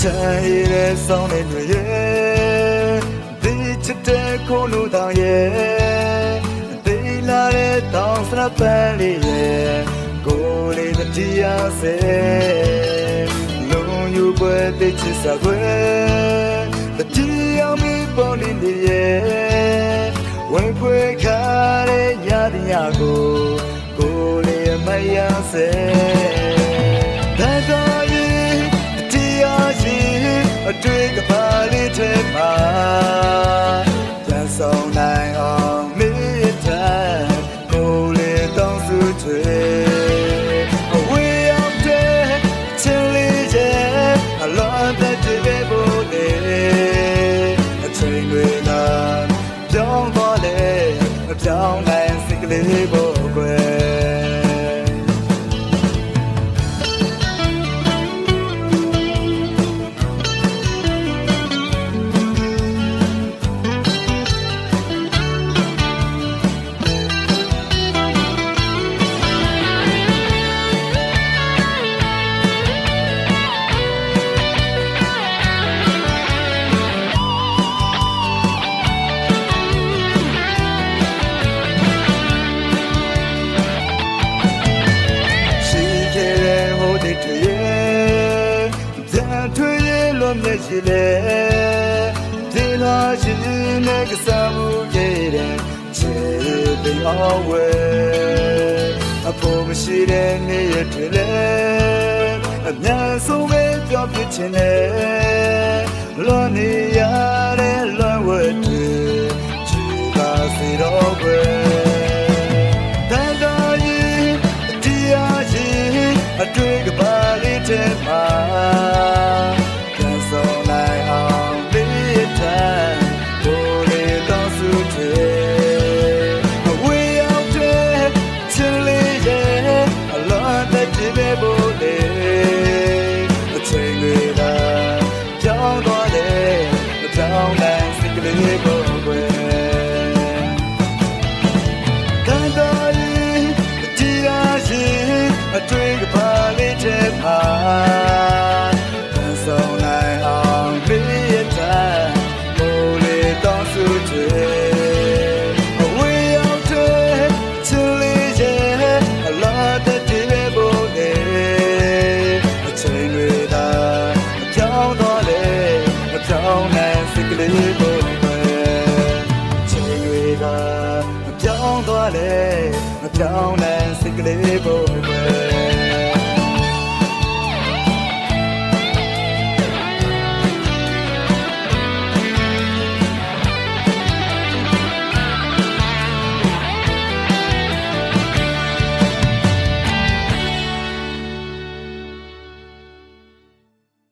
차이를 손에 놓예 뒤집대 고누당예 데일라레 당스라 빨리예 고리는 지하세 농유괴 대치사괴 지하미 뻔인디예 원괴 가래 야디냐고 고리의 마야세တွေ့ကပါလေးထဲမှာပြန်ဆောင်နိုင်အောင်မေတ္တာကိုယ်လေးတောင်းစုချွေအဝေးရောက်တဲ့ချစ်လေးရဲ့အလုံးသက်တည်ပေးဖို့လေအချိန်တွေကပြောင်းသွားလေမပြောင်းနိုင်စိတ်ကလေးဖို့ကွယ်မျက်ရှိလေဒီလာရှိနေကစားမှုရဲ့ချေတဲ့အောင်ဝဲအဖို့မရှိတဲ့နေ့ရက်တွေလေအများဆုံးပဲပြောပြချင်တယ်လွန်နေရတဲ့လွန်ဝဲတွေချီပါစေတော့ပဲတန်တော်ကြီးတရားကြီးအတွေ့ကပါလေးတဲ့မှာတွေ့ကပါလေးတဲ့မှာပြန်ဆောင်နိုင်အောင်မေတ္တာကိုယ်လေးတောင်းစုချွေအဝေးရောက်တဲ့ချစ်လေးရဲ့အလားတည်းတဲ့ဘုံလေအချိန်တွေသာမပြောင်းတော့လေမပြောင်းနိုင်စိတ်ကလေးဘုံပဲအချိန်တွေသာမပြောင်းတော့လေမပြောင်းနိုင်စိတ်ကလေးဘုံ